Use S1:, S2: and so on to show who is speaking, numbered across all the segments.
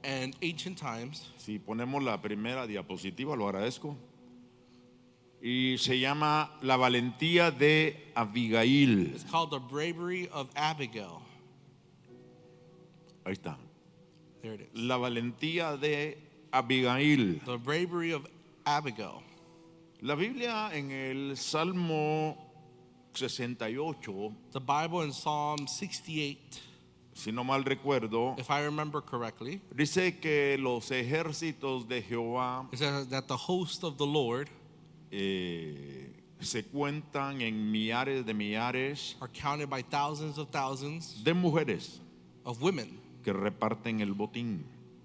S1: And ancient times,
S2: Si ponemos la primera diapositiva, lo agradezco. Y se llama La valentía de Abigail.
S1: it's called the bravery of Abigail.
S2: Ahí está.
S1: There it is.
S2: La valentía de Abigail.
S1: The bravery of Abigail.
S2: La Biblia en el Salmo 68,
S1: The Bible in Psalm 68,
S2: si no mal recuerdo,
S1: if I remember correctly,
S2: dice que los ejércitos de Jehová
S1: it says that the host of the Lord
S2: se cuentan en millares de millares
S1: are counted by thousands of thousands
S2: de mujeres
S1: of women
S2: que reparten el botín.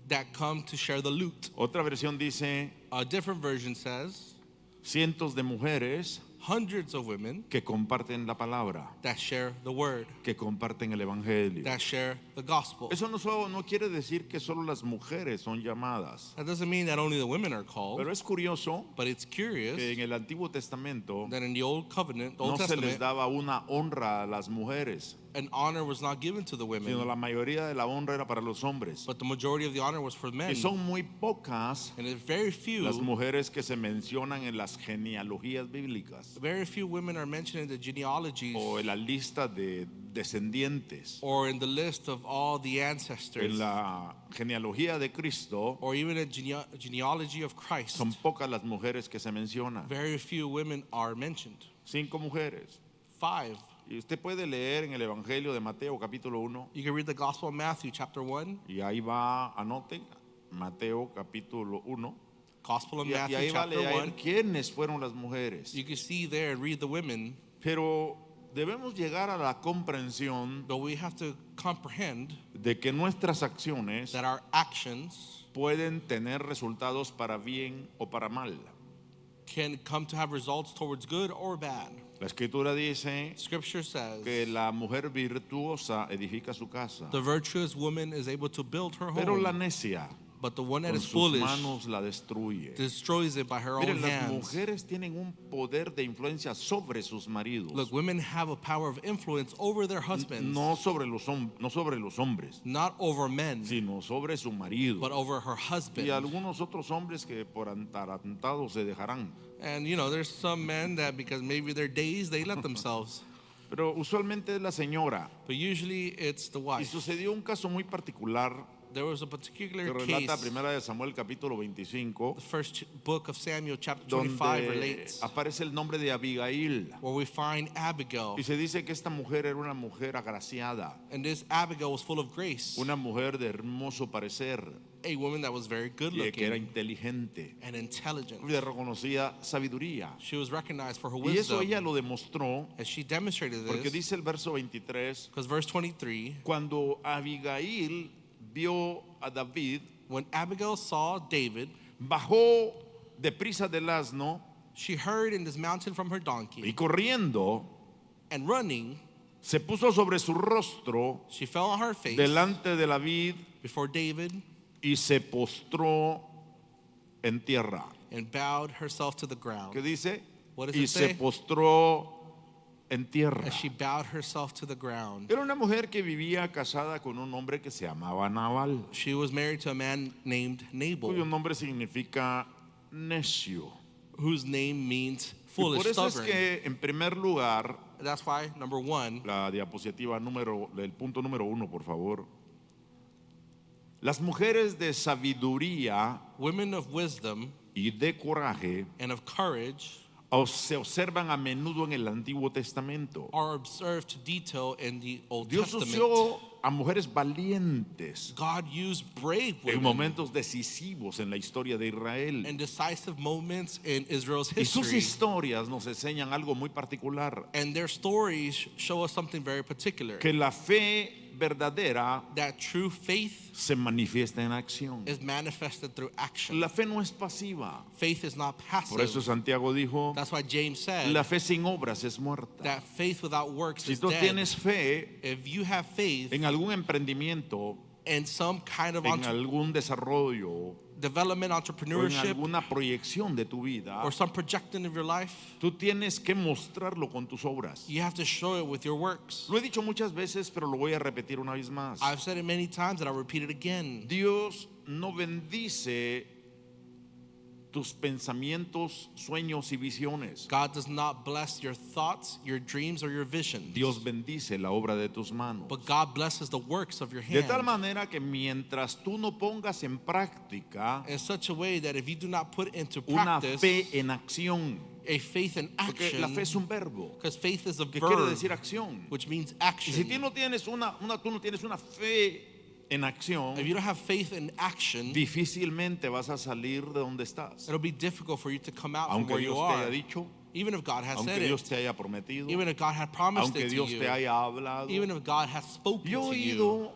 S1: that come to share the loot.
S2: Otra versión dice
S1: A different version says
S2: cientos de mujeres
S1: hundreds of women
S2: que comparten la palabra,
S1: that share the word,
S2: que comparten el evangelio.
S1: that share the gospel.
S2: Eso no quiere decir que solo las mujeres son llamadas,
S1: That doesn't mean that only the women are called,
S2: pero es curioso
S1: but it's curious
S2: que en el Antiguo Testamento
S1: that in the Old Covenant, the
S2: no
S1: Old
S2: se les
S1: Testament,
S2: daba una honra a las mujeres,
S1: an honor was not given to the
S2: sino
S1: women,
S2: la mayoría de la honra era para los hombres.
S1: but the majority of the honor was for men.
S2: Y son muy pocas
S1: And there's very
S2: las
S1: few
S2: mujeres que se mencionan en las genealogías bíblicas
S1: women are mentioned in the genealogies
S2: o en la lista de descendientes.
S1: or in the list of all the ancestors
S2: En la genealogía de Cristo
S1: or even a genealogy of Christ.
S2: son pocas las mujeres que se mencionan.
S1: Very few women are mentioned.
S2: 5 mujeres.
S1: 5.
S2: Y usted puede leer en el Evangelio de Mateo capítulo 1
S1: You can read the Gospel of Matthew chapter 1,
S2: y ahí va, anoten, Mateo capítulo 1
S1: Gospel of
S2: y
S1: Matthew
S2: ahí va a
S1: chapter
S2: leer
S1: 1.
S2: quiénes fueron las mujeres.
S1: You can see there and read the women,
S2: Pero debemos llegar a la comprensión
S1: but we have to comprehend
S2: de que nuestras acciones
S1: that our actions
S2: pueden tener resultados para bien o para mal.
S1: can come to have results towards good or bad.
S2: La escritura dice
S1: Scripture says
S2: que la mujer virtuosa edifica su casa,
S1: the virtuous woman is able to build her
S2: pero la
S1: home,
S2: necia
S1: but the one that
S2: con
S1: is
S2: sus
S1: foolish
S2: manos la destruye.
S1: destroys it by her own
S2: Miren, las
S1: hands.
S2: mujeres tienen un poder de influencia sobre sus maridos,
S1: Look, women have a power of influence over their husbands,
S2: no sobre los hombres,
S1: not over men,
S2: sino sobre su marido.
S1: but over her
S2: Y
S1: husband.
S2: algunos otros hombres que por atarantados se dejarán.
S1: And you know, there's some men that because maybe they're dazed, they let themselves.
S2: Pero usualmente es la señora.
S1: But usually it's the
S2: Y
S1: wife.
S2: sucedió un caso muy particular
S1: There was a
S2: que
S1: particular
S2: relata
S1: case.
S2: Primera de Samuel capítulo 25,
S1: The first book of Samuel, chapter 25,
S2: donde
S1: relates
S2: aparece el nombre de Abigail.
S1: where we find Abigail.
S2: Y se dice que esta mujer era una mujer agraciada,
S1: And this Abigail was full of grace,
S2: una mujer de hermoso parecer,
S1: a woman that was very good
S2: y que era
S1: looking
S2: inteligente,
S1: and intelligent.
S2: y le reconocía sabiduría.
S1: She was recognized for her
S2: Y eso ella
S1: wisdom.
S2: lo demostró
S1: And she demonstrated
S2: porque
S1: this
S2: dice el verso 23,
S1: because verse 23,
S2: cuando Abigail vio a David,
S1: when Abigail saw David,
S2: bajó deprisa del asno
S1: she heard in this mountain from her
S2: y
S1: donkey,
S2: corriendo
S1: and running,
S2: se puso sobre su rostro
S1: she fell on her face
S2: delante de David
S1: before David
S2: y se postró en tierra.
S1: and bowed herself to the
S2: ¿Qué
S1: ground.
S2: dice?
S1: What does
S2: Y
S1: it
S2: se
S1: say?
S2: postró en tierra.
S1: As she bowed herself to the ground.
S2: Era una mujer que vivía casada con un hombre que se llamaba Nabal,
S1: She was married to a man named
S2: cuyo
S1: Nabal,
S2: nombre significa necio.
S1: whose name means
S2: Y
S1: foolish,
S2: por eso es
S1: stubborn.
S2: que, en primer lugar,
S1: That's why, number one,
S2: la diapositiva del punto número 1, por favor. Las mujeres de sabiduría
S1: women of wisdom
S2: y de coraje
S1: and of courage
S2: se observan a menudo en el Antiguo Testamento.
S1: are observed to detail in the Old
S2: Dios
S1: Testament.
S2: usó a mujeres valientes
S1: God used brave
S2: en
S1: women
S2: momentos decisivos en la historia de Israel.
S1: in decisive moments in Israel's
S2: Y sus
S1: history.
S2: historias nos enseñan algo muy particular,
S1: And their stories show us something very particular.
S2: que la fe verdadera
S1: That true faith
S2: se manifiesta en acción.
S1: is manifested through action.
S2: La fe no es pasiva.
S1: Faith is not
S2: Por eso
S1: passive.
S2: Santiago dijo,
S1: That's why James said
S2: la fe sin obras es muerta.
S1: that faith without works
S2: Si
S1: is
S2: tú
S1: dead.
S2: tienes fe
S1: If you have faith
S2: en algún emprendimiento,
S1: in some kind of
S2: en algún desarrollo
S1: development,
S2: o en
S1: entrepreneurship,
S2: alguna proyección de tu vida,
S1: or some projecting of your life,
S2: tú tienes que mostrarlo con tus obras.
S1: you have to show it with your works.
S2: Lo he dicho muchas veces, pero lo voy a repetir una vez más.
S1: I've said it many times and I'll repeat it again.
S2: Dios no bendice tus pensamientos, sueños y visiones.
S1: God does not bless your thoughts, your dreams, or your visions.
S2: Dios bendice la obra de tus manos.
S1: But God blesses the works of your
S2: De tal
S1: hands
S2: manera que mientras tú no pongas en práctica
S1: in such a way that if you do not put into
S2: una
S1: practice
S2: fe en acción,
S1: a faith in
S2: porque la fe es
S1: action,
S2: un verbo
S1: because faith is a
S2: que quiere
S1: verb,
S2: decir acción.
S1: which means
S2: Y si tú
S1: action.
S2: no tienes tú no tienes una fe en acción,
S1: If you don't have faith in action,
S2: difícilmente vas a salir de donde estás.
S1: it'll be difficult for you to come out from
S2: Aunque
S1: where you
S2: Dios te haya
S1: are.
S2: dicho,
S1: Even if God has
S2: aunque
S1: said
S2: Dios
S1: it,
S2: te haya prometido,
S1: even if God had promised
S2: aunque
S1: it to
S2: Dios
S1: you,
S2: te haya hablado.
S1: even if God has spoken
S2: Yo
S1: to
S2: he
S1: you.
S2: oído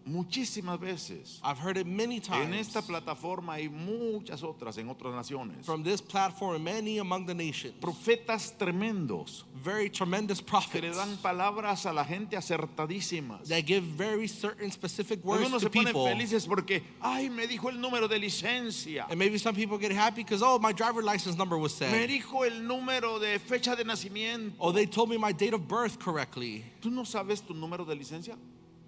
S2: muchísimas veces.
S1: I've heard it many
S2: En
S1: times
S2: esta plataforma hay muchas otras en otras naciones.
S1: from this platform and many among the nations.
S2: Profetas tremendos
S1: Very tremendous
S2: que le
S1: prophets
S2: dan palabras a la gente acertadísimas.
S1: that give very certain specific words
S2: Algunos
S1: to
S2: se ponen
S1: people.
S2: felices porque, ay, me dijo el número de licencia.
S1: And maybe some people get happy because, oh, my driver license number was
S2: Me
S1: said.
S2: dijo el número de fecha de nacimiento.
S1: Oh, they told me my date of birth correctly.
S2: ¿Tú no sabes tu número de licencia?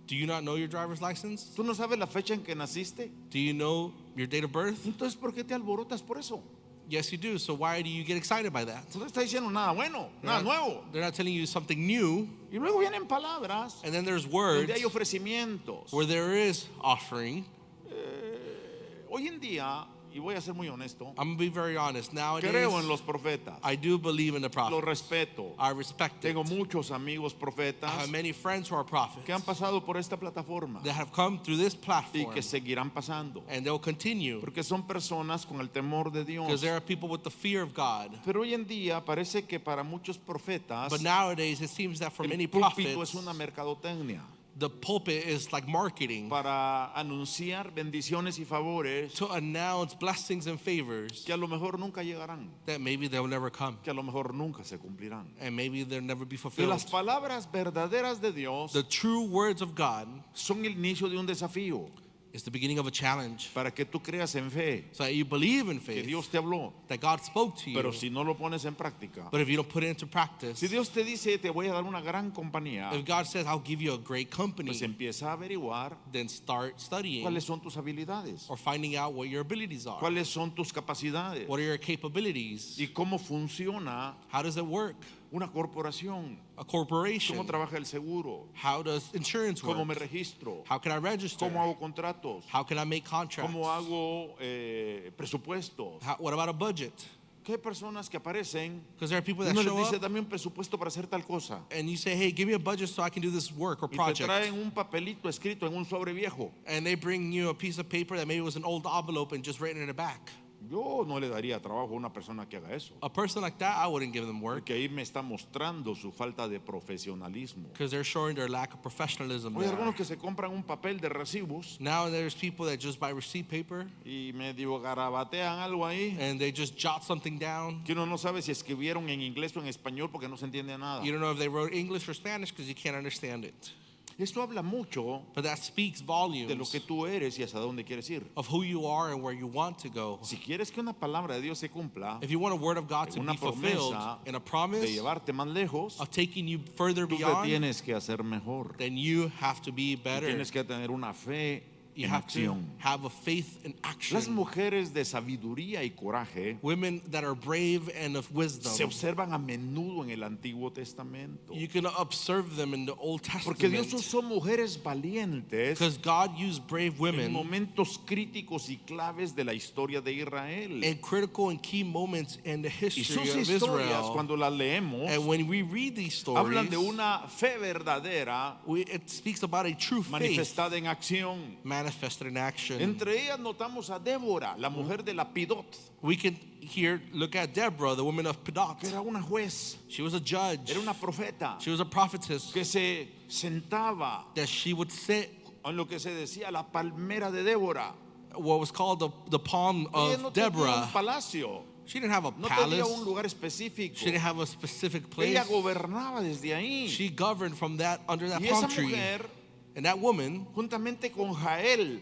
S1: Do you not know your driver's license?
S2: ¿Tú no sabes la fecha en que naciste?
S1: Do you know your date of birth?
S2: Entonces, ¿por qué te alborotas por eso?
S1: Yes, you do. So why do you get excited by that?
S2: No te está diciendo nada bueno, nada nuevo.
S1: They're not telling you something new.
S2: Y luego vienen palabras
S1: And then there's words
S2: donde hay ofrecimientos.
S1: where there is offering.
S2: Hoy en día, y voy a ser muy honesto,
S1: I'm going to be very honest. Nowadays,
S2: creo en los profetas,
S1: I do believe in the
S2: los
S1: prophet.
S2: respeto.
S1: I respect it.
S2: Tengo muchos amigos
S1: I
S2: profetas
S1: have many friends who are prophets
S2: que han pasado por esta plataforma
S1: that have come through this
S2: y
S1: platform,
S2: que seguirán pasando,
S1: and they'll continue
S2: porque son personas con el temor de
S1: because
S2: Dios.
S1: there are people with the fear of God.
S2: Pero hoy en día parece que para muchos profetas
S1: But nowadays, it seems that for
S2: el
S1: many
S2: púlpito
S1: prophets,
S2: es una mercadotecnia
S1: the pulpit is like marketing
S2: para anunciar bendiciones y favores
S1: to announce blessings and favors
S2: que a lo mejor nunca llegarán,
S1: that maybe they'll never come
S2: que a lo mejor nunca se cumplirán.
S1: and maybe they'll never be
S2: Y
S1: fulfilled.
S2: las palabras verdaderas de Dios
S1: The true words of God
S2: son el inicio de un desafío
S1: is the beginning of a challenge.
S2: para que tú creas en fe,
S1: So that you believe in
S2: que
S1: faith,
S2: Dios te habló,
S1: that God spoke to you,
S2: pero si no lo pones en práctica.
S1: but if you don't put it into practice,
S2: Si Dios te dice, te voy a dar una gran compañía,
S1: if God says, I'll give you a great company,
S2: pues empieza a averiguar
S1: then start studying
S2: cuáles son tus habilidades,
S1: or finding out what your abilities are.
S2: cuáles son tus capacidades
S1: What are your capabilities?
S2: y cómo funciona
S1: How does it work?
S2: una corporación,
S1: A
S2: cómo
S1: corporation.
S2: trabaja el seguro,
S1: How does insurance
S2: cómo me
S1: work?
S2: registro,
S1: How can I register?
S2: cómo hago contratos,
S1: How can I make contracts?
S2: cómo hago presupuestos.
S1: What about a budget?
S2: Que hay personas que aparecen
S1: Because there are people
S2: y
S1: that
S2: uno les
S1: show
S2: dice,
S1: up
S2: dame un presupuesto para hacer tal cosa.
S1: and you say, hey, give me a budget so I can do this work or
S2: Y te
S1: project.
S2: traen un papelito escrito en un sobre viejo.
S1: And they bring you a piece of paper that maybe was an old envelope and just written in the back.
S2: Yo no le daría trabajo a una persona que haga eso,
S1: A person like that, I wouldn't give them work
S2: porque ahí me está mostrando su falta de profesionalismo.
S1: because they're showing their lack of professionalism
S2: Hay
S1: there.
S2: algunos que se compran un papel de recibos
S1: Now there's people that just buy receipt paper
S2: y medio garabatean algo ahí,
S1: and they just jot something down.
S2: que uno no sabe si escribieron en inglés o en español porque no se entiende nada.
S1: You don't know if they wrote English or Spanish because you can't understand it.
S2: Esto habla mucho
S1: But that speaks
S2: de lo
S1: volumes
S2: que tú eres y hacia dónde quieres ir.
S1: of who you are and where you want to go.
S2: Si quieres que una palabra de Dios se cumpla,
S1: If you want a word of God to
S2: una
S1: be fulfilled
S2: promesa
S1: in a
S2: de
S1: promise
S2: llevarte más lejos,
S1: of taking you further
S2: tú te
S1: beyond,
S2: tienes que hacer mejor.
S1: then you have to be better.
S2: Tienes que tener una fe
S1: You
S2: en
S1: have to
S2: acción.
S1: have a faith in
S2: Las
S1: action.
S2: mujeres de sabiduría y coraje
S1: Women that are brave and of
S2: se
S1: wisdom.
S2: observan a menudo en el Antiguo Testamento.
S1: You can observe them in the Old
S2: Porque Dios
S1: Testament
S2: usó mujeres valientes
S1: because God used brave
S2: en
S1: women
S2: momentos críticos y claves de la historia de Israel.
S1: in critical and key moments in the
S2: Y
S1: history
S2: sus
S1: of
S2: historias,
S1: Israel.
S2: cuando las leemos,
S1: And when we read these
S2: hablan
S1: stories,
S2: de una fe verdadera
S1: it speaks about a true faith
S2: manifestada en acción.
S1: manifested in action.
S2: Entre ellas notamos a Débora, la mujer de Lapidot,
S1: We can here look at Deborah, the woman of Pedot.
S2: que era una juez,
S1: She was a judge.
S2: era una profeta,
S1: She was a prophetess
S2: que se sentaba
S1: that she would sit
S2: en lo que se decía la palmera de Débora.
S1: what was called the palm
S2: Ella no
S1: of
S2: tenía un
S1: Deborah.
S2: palacio,
S1: She didn't have a
S2: no tenía
S1: palace.
S2: un lugar específico.
S1: She didn't have a specific place.
S2: Ella gobernaba desde ahí.
S1: She governed from that under that
S2: Y esa
S1: palm tree.
S2: mujer
S1: And that woman,
S2: juntamente con Jael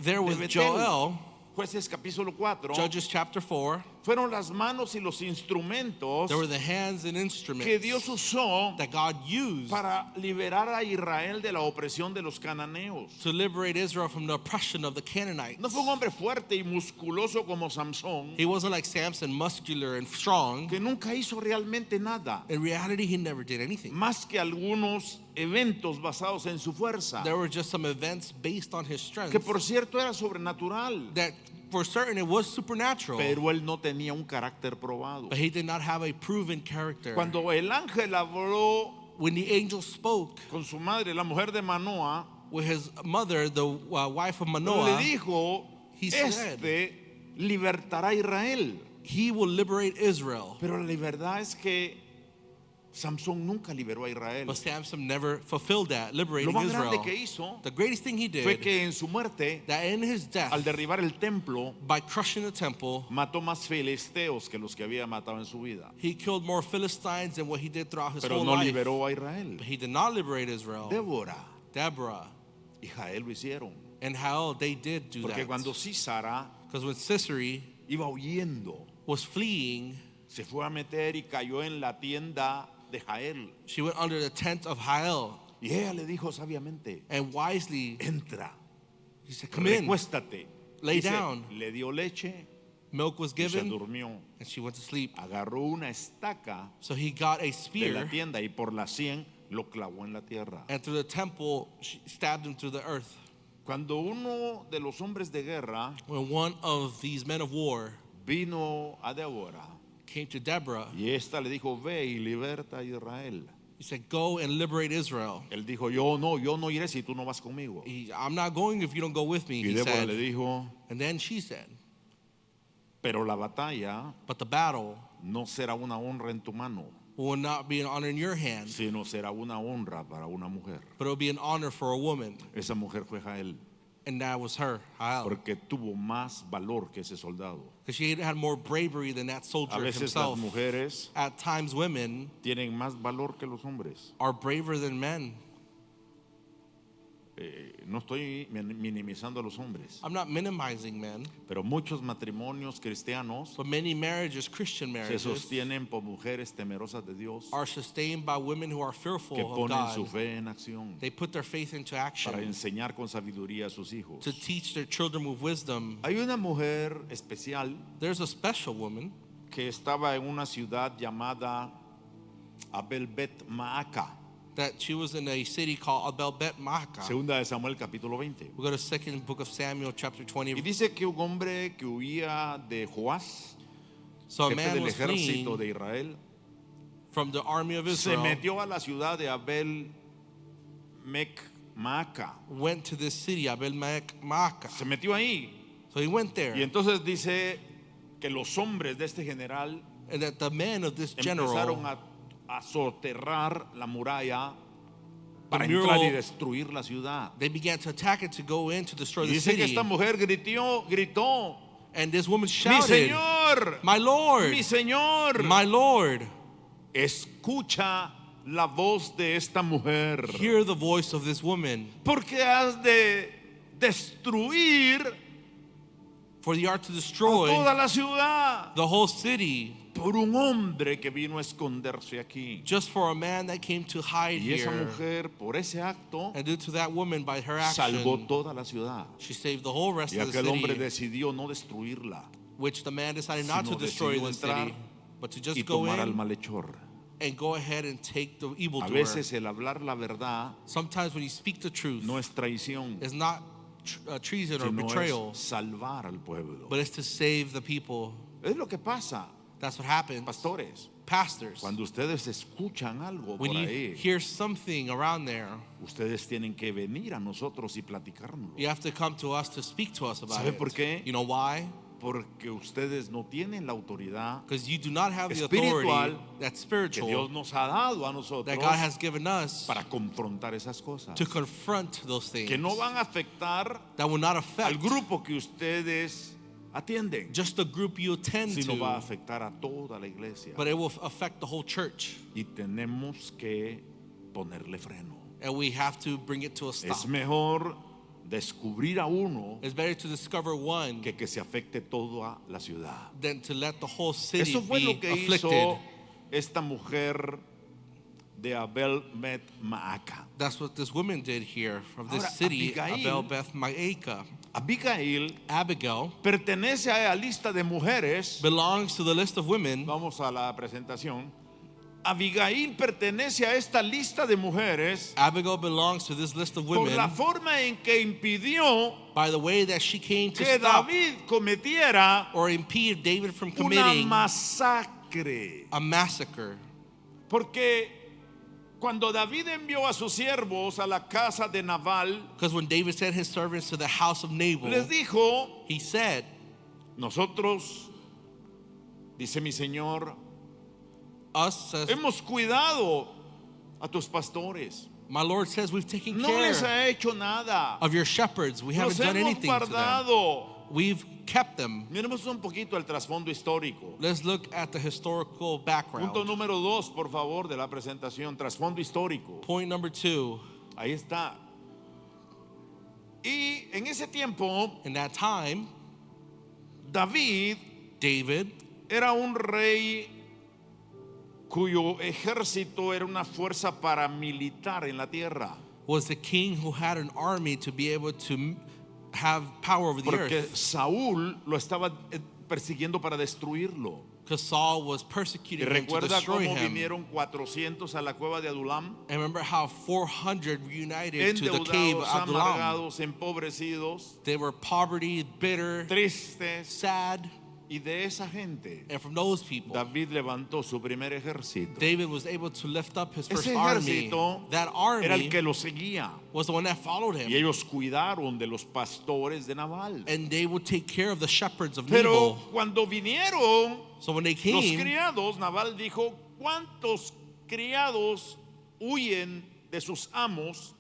S1: there
S2: de
S1: was
S2: Betel,
S1: Joel,
S2: Jueces capítulo 4,
S1: Judges chapter 4.
S2: fueron las manos y los instrumentos
S1: There were the hands and instruments
S2: que Dios usó
S1: that God used
S2: para liberar a Israel de la opresión de los cananeos.
S1: to liberate Israel from the oppression of the Canaanites.
S2: No fue un hombre fuerte y musculoso como Samson,
S1: He wasn't like Samson, muscular and strong.
S2: que nunca hizo realmente nada,
S1: In reality, he never did anything.
S2: más que algunos eventos basados en su fuerza,
S1: There were just some events based on his strength
S2: que por cierto era sobrenatural,
S1: that for certain it was supernatural,
S2: pero él no tenía un carácter probado.
S1: but he did not have a proven character.
S2: Cuando el ángel habló
S1: When the angel spoke
S2: con su madre, la mujer de Manoah,
S1: with his mother, the wife of
S2: le
S1: Manoah,
S2: dijo,
S1: he said,
S2: libertará a Israel.
S1: he will liberate Israel.
S2: Pero la verdad es que Samson nunca liberó a Israel.
S1: But Samson never fulfilled that,
S2: Lo
S1: liberating
S2: más grande
S1: Israel.
S2: que hizo
S1: The greatest thing he
S2: fue
S1: did,
S2: que en su muerte,
S1: that in his death,
S2: al derribar el templo,
S1: by crushing the temple,
S2: mató más filisteos que los que había matado en su vida.
S1: he killed more Philistines than what he did throughout his
S2: Pero
S1: whole
S2: no
S1: life.
S2: liberó a Israel.
S1: But he did not liberate Israel.
S2: Débora
S1: Deborah
S2: y Jael lo hicieron.
S1: and Hal, they did do
S2: Porque
S1: that.
S2: cuando Sísara
S1: Because when Sisera
S2: iba huyendo,
S1: was fleeing,
S2: se fue a meter y cayó en la tienda de Jael.
S1: she went under the tent of Hal,
S2: Y ella le dijo sabiamente,
S1: and wisely
S2: entra,
S1: he said, "Come in."
S2: recuéstate.
S1: Lay
S2: Dice,
S1: down.
S2: le dio leche
S1: Milk was
S2: y se
S1: given,
S2: durmió.
S1: and she went to sleep.
S2: Agarró una estaca
S1: So he got a
S2: de la
S1: spear,
S2: tienda y por la 100 lo clavó en la tierra.
S1: and through the temple, she stabbed him through the earth.
S2: Cuando uno de los hombres de guerra
S1: When one of these men of war
S2: vino a Débora
S1: came to Deborah,
S2: y esta le dijo, ve y liberta a Israel.
S1: he said, "Go and liberate Israel."
S2: Él dijo, yo no iré si tú no vas conmigo.
S1: I'm not going if you don't go with me,
S2: Y
S1: he
S2: Débora
S1: said.
S2: le dijo,
S1: And then she said,
S2: pero la batalla
S1: "But the battle
S2: no será una honra en tu mano,
S1: will not be an honor in your hand,
S2: sino será una honra para una mujer.
S1: but it will be an honor for a woman."
S2: Esa mujer fue Jael,
S1: And that was her, Hal.
S2: porque tuvo más valor que ese soldado.
S1: Because she had more bravery than that
S2: A
S1: soldier
S2: veces las
S1: himself.
S2: mujeres
S1: At times, women
S2: tienen más valor que los hombres.
S1: are braver than men.
S2: No estoy minimizando a los hombres,
S1: I'm not minimizing men,
S2: pero muchos matrimonios cristianos
S1: but many marriages, Christian
S2: se
S1: marriages,
S2: sostienen por mujeres temerosas de Dios
S1: are sustained by women who are
S2: que
S1: fearful of
S2: ponen su
S1: God.
S2: fe en acción
S1: They put their faith into
S2: para
S1: action
S2: enseñar con sabiduría a sus hijos.
S1: to teach their children with wisdom.
S2: Hay una mujer especial
S1: There's a special woman
S2: que estaba en una ciudad llamada Abel Bet Maaca.
S1: that she was in a city called Abel Bet Maacah.
S2: Segunda de Samuel capítulo 20.
S1: We go to second book of Samuel chapter
S2: Y
S1: 20.
S2: dice que un hombre que huía de Joás,
S1: So a
S2: jefe
S1: man
S2: del
S1: was
S2: ejército
S1: fleeing
S2: de Israel,
S1: from the army of
S2: se
S1: Israel,
S2: metió a la ciudad de Abel Maaca.
S1: went to this city, Abel Maacah.
S2: Se metió ahí.
S1: So he went
S2: Y
S1: there,
S2: entonces dice que los hombres de este general
S1: and that the men of this
S2: empezaron
S1: general,
S2: a soterrar la muralla para
S1: mural,
S2: entrar y destruir la ciudad.
S1: they began to attack it to go in to destroy
S2: Y
S1: the
S2: dice que
S1: city.
S2: esta mujer gritó,
S1: And this woman
S2: mi
S1: shouted,
S2: Señor,
S1: "My Lord,
S2: mi Señor,
S1: my Lord,
S2: escucha la voz de esta mujer,
S1: hear the voice of this woman.
S2: porque has de destruir
S1: For the art to
S2: a
S1: destroy
S2: toda la ciudad
S1: the whole city
S2: por un hombre que vino a esconderse aquí.
S1: just for a man that came to hide
S2: Y esa
S1: here."
S2: mujer, por ese acto,
S1: And due to that woman, by her
S2: salvó
S1: action,
S2: toda la ciudad.
S1: she saved the whole rest
S2: Y
S1: of the
S2: aquel hombre
S1: city,
S2: decidió no destruirla
S1: which the man decided not to
S2: sino
S1: destroy
S2: decidió
S1: the
S2: entrar
S1: city, but to
S2: y
S1: just go
S2: tomar al
S1: in
S2: malhechor.
S1: and go ahead and take the
S2: A
S1: evildoer.
S2: veces el hablar la verdad
S1: Sometimes when you speak the truth,
S2: no es traición,
S1: it's not treason or
S2: sino
S1: betrayal,
S2: es salvar al pueblo.
S1: but it's to save the people.
S2: Es lo que pasa,
S1: That's what happens.
S2: pastores.
S1: Pastors,
S2: Cuando ustedes escuchan algo por
S1: when you
S2: ahí,
S1: hear something around there,
S2: ustedes tienen que venir a nosotros y platicárnoslo.
S1: you have to come to us to speak to us about
S2: ¿Sabe
S1: it.
S2: por qué?
S1: You know why?
S2: Porque ustedes no tienen la autoridad
S1: Because you do not have the
S2: espiritual
S1: authority that's
S2: que
S1: spiritual
S2: Dios nos ha dado a nosotros
S1: that God has given us
S2: para confrontar esas cosas
S1: to confront those things
S2: que no van a afectar
S1: that will not
S2: al
S1: affect
S2: grupo que ustedes atienden,
S1: just the group you attend
S2: sino va a
S1: to,
S2: afectar a toda la iglesia.
S1: but it will affect the whole church.
S2: Y tenemos que ponerle freno.
S1: and we have to bring it to a stop.
S2: Es mejor descubrir a uno
S1: It's better to discover one
S2: que se afecte toda la ciudad.
S1: than to let the whole city
S2: Eso fue
S1: be
S2: lo que
S1: afflicted.
S2: hizo esta mujer de Abel Bet Maaca.
S1: That's what this woman did here from this
S2: Ahora,
S1: city,
S2: Abigail-
S1: Abel Beth Maacah.
S2: Abigail
S1: Abigail
S2: pertenece a la lista de mujeres.
S1: belongs to the list of women.
S2: Vamos a la presentación. Abigail pertenece a esta lista de mujeres
S1: Abigail belongs to this list of
S2: por
S1: women
S2: la forma en que impidió
S1: by the way that she came to
S2: que
S1: stop
S2: David cometiera
S1: or impede David from
S2: una
S1: committing
S2: masacre.
S1: a massacre.
S2: Porque cuando David envió a sus siervos a la casa de Nabal,
S1: Because when David sent his servants to the house of Nabal,
S2: les dijo,
S1: he said,
S2: nosotros, dice mi Señor,
S1: us says,
S2: hemos cuidado a tus pastores.
S1: my Lord says, we've taken
S2: No
S1: care
S2: les ha hecho nada.
S1: of your shepherds. We
S2: Los
S1: haven't done
S2: hemos
S1: anything to them.
S2: guardado.
S1: We've kept them.
S2: Miremos un poquito el trasfondo histórico.
S1: Let's look at the historical
S2: Punto
S1: background.
S2: número 2, por favor, de la presentación. Trasfondo histórico.
S1: Point number 2,
S2: Ahí está. Y en ese tiempo,
S1: in that time,
S2: David
S1: David
S2: era un rey cuyo ejército era una fuerza paramilitar en la tierra.
S1: was the king who had an army to be able to have power over the
S2: Porque
S1: earth.
S2: Saúl lo estaba persiguiendo para destruirlo.
S1: Because Saul was
S2: Y
S1: persecuting him to
S2: recuerda
S1: destroy
S2: cómo
S1: him.
S2: vinieron 400 a la cueva de Adulam,
S1: And remember how 400 reunited to the cave
S2: endeudados,
S1: of Adullam.
S2: amargados, empobrecidos,
S1: They were poverty, bitter,
S2: tristes.
S1: sad.
S2: Y de esa gente,
S1: And from those people,
S2: David levantó su primer ejército.
S1: David was able to lift up his first
S2: Ese
S1: army.
S2: ejército
S1: That
S2: era el
S1: army
S2: que lo seguía.
S1: was the one that followed
S2: Y
S1: him.
S2: ellos cuidaron de los pastores de Nabal.
S1: And they would take care of the shepherds of
S2: Pero
S1: Nabal.
S2: cuando vinieron
S1: So when they
S2: los
S1: came,
S2: criados, Nabal dijo, ¿cuántos criados huyen de sus amos?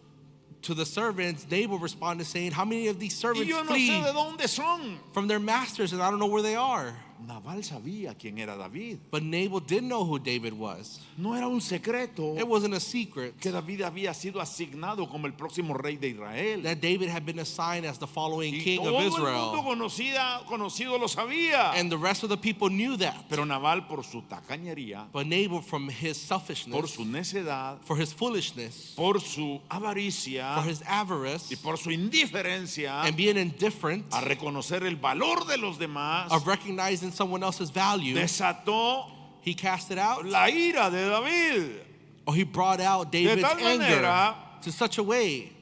S1: to the servants, Nabal responded saying, how many of these
S2: Y
S1: servants
S2: yo no
S1: flee
S2: sé de dónde son.
S1: from their masters and I don't know where they are?
S2: Nabal sabía quién era David.
S1: But Nabal did know who David was.
S2: No era un secreto
S1: It wasn't a secret
S2: que David había sido asignado como el próximo rey de Israel.
S1: that David had been assigned as the following
S2: Y
S1: king
S2: todo
S1: of
S2: el mundo
S1: Israel.
S2: conocido lo sabía.
S1: And the rest of the people knew that.
S2: Pero Nabal, por su tacañería,
S1: But Nabal, from his
S2: por
S1: selfishness,
S2: su necedad,
S1: for his foolishness,
S2: por su avaricia
S1: for his avarice,
S2: y por su indiferencia
S1: and being indifferent
S2: a reconocer el valor de los demás,
S1: of recognizing someone else's value,
S2: desató
S1: he cast it out,
S2: la ira de David.
S1: or he brought out David's
S2: tal
S1: anger
S2: manera
S1: to such a way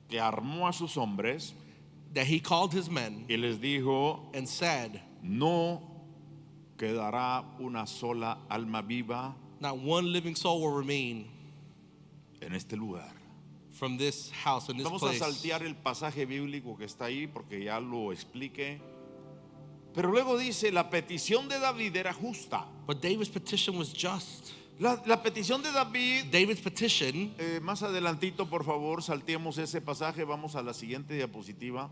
S2: Que armó a sus hombres
S1: that he called his men
S2: y les dijo,
S1: and said,
S2: no quedará una sola alma viva
S1: not one living soul will remain
S2: en este lugar.
S1: from this house, in this
S2: Vamos a
S1: place.
S2: saltear el pasaje bíblico que está ahí porque ya lo expliqué. Pero luego dice, la petición de David era justa.
S1: But David's petition was just.
S2: La petición de David,
S1: David's petition,
S2: más adelantito por favor, salteemos ese pasaje, vamos a la siguiente diapositiva.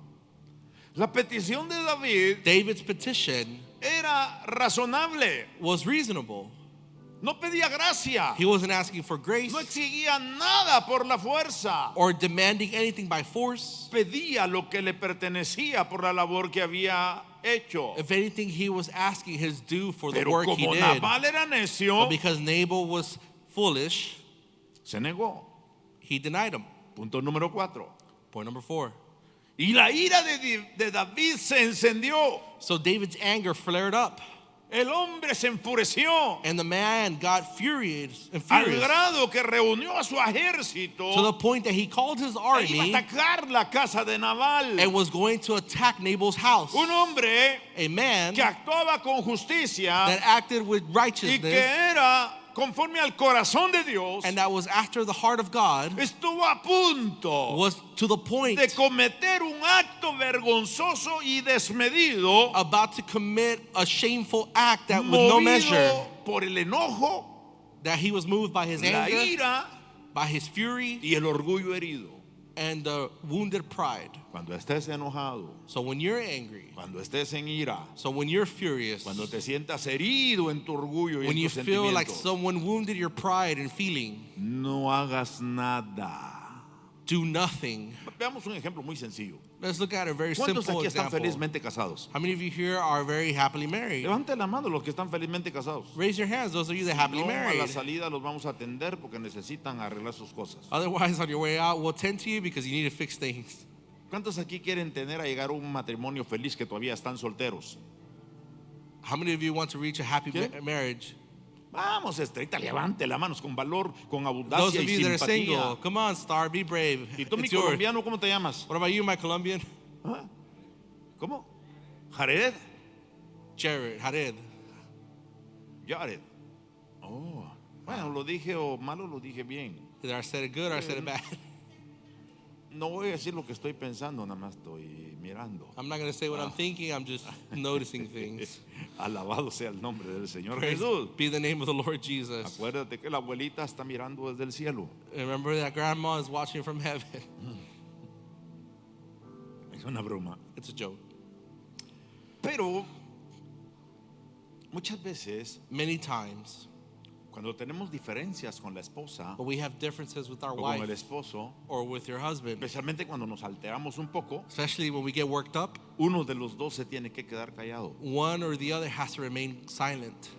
S2: La petición de
S1: David's petition
S2: era razonable,
S1: was reasonable.
S2: no pedía gracia,
S1: He wasn't asking for grace
S2: no exigía nada por la fuerza,
S1: or demanding anything by force.
S2: pedía lo que le pertenecía por la labor que había hecho.
S1: If anything, he was asking his due for the
S2: Pero
S1: work he
S2: como
S1: did.
S2: Nabal era necio,
S1: But because Nabal was foolish,
S2: se negó.
S1: he denied him.
S2: Punto número 4.
S1: Point number 4.
S2: Y la ira de David se encendió.
S1: So David's anger flared up,
S2: El hombre se enfureció
S1: and the man got furious and
S2: al
S1: furious
S2: grado que reunió a su
S1: to
S2: ejército
S1: the point that he called his
S2: e iba a
S1: army
S2: atacar la casa de Nabal.
S1: and was going to attack Nabal's house.
S2: Un hombre
S1: A man
S2: que actuaba con justicia
S1: that acted with
S2: y que
S1: righteousness
S2: era conforme al corazón de Dios,
S1: and that was after the heart of God
S2: estuvo a punto
S1: was to the point
S2: de cometer un acto vergonzoso y desmedido,
S1: about to commit a shameful act that with no measure,
S2: movido por el enojo,
S1: that he was moved by his
S2: la
S1: anger,
S2: ira
S1: by his fury,
S2: y el orgullo herido.
S1: and the wounded pride.
S2: Cuando estés enojado,
S1: So when you're angry,
S2: cuando estés en ira,
S1: so when you're furious,
S2: cuando te sientas herido en tu orgullo y
S1: when
S2: en
S1: you
S2: tus
S1: feel like
S2: sentimientos,
S1: someone wounded your pride and feeling,
S2: no hagas nada.
S1: do nothing.
S2: Veamos un ejemplo muy sencillo.
S1: Let's look at a very
S2: ¿Cuántos
S1: simple
S2: aquí están
S1: example.
S2: felizmente casados?
S1: How many of you here are very happily married?
S2: Levante la mano los que están felizmente casados.
S1: Raise your hands, those of you that are happily
S2: No, a la
S1: married.
S2: salida los vamos a atender porque necesitan arreglar sus cosas.
S1: Otherwise, on your way out, we'll tend to you because you need to fix things.
S2: ¿Cuántos aquí quieren tener a llegar a un matrimonio feliz que todavía están solteros?
S1: How many of you want to reach a happy
S2: ¿Qué?
S1: marriage?
S2: Vamos, estrella, levante las manos con valor, con
S1: Those
S2: abundancia
S1: of
S2: y
S1: you that are
S2: simpatía.
S1: single, come on, Star, be brave.
S2: ¿Y tú, mi
S1: It's yours.
S2: colombiano, cómo te llamas?
S1: What about you, my Colombian?
S2: ¿Ah? ¿Cómo? Jared.
S1: Jared, Jared.
S2: Jared. Oh, bueno, lo dije o malo, lo dije bien.
S1: Either I said it good or I said it bad.
S2: No voy a decir lo que estoy pensando, nada más estoy mirando.
S1: I'm not going to say what I'm thinking, I'm just noticing things.
S2: Alabado sea el nombre del Señor
S1: Praise
S2: Jesús.
S1: be the name of the Lord Jesus.
S2: Acuérdate que la abuelita está mirando desde el cielo.
S1: Remember that grandma is watching from heaven.
S2: Es una broma.
S1: It's a joke.
S2: Pero muchas veces
S1: Many times,
S2: cuando tenemos diferencias con la esposa
S1: but we have differences with our
S2: o con el
S1: wife
S2: esposo,
S1: or with your husband,
S2: especialmente cuando nos alteramos un poco,
S1: especially when we get worked up,
S2: uno de los dos se tiene que quedar callado.
S1: one or the other has to remain silent.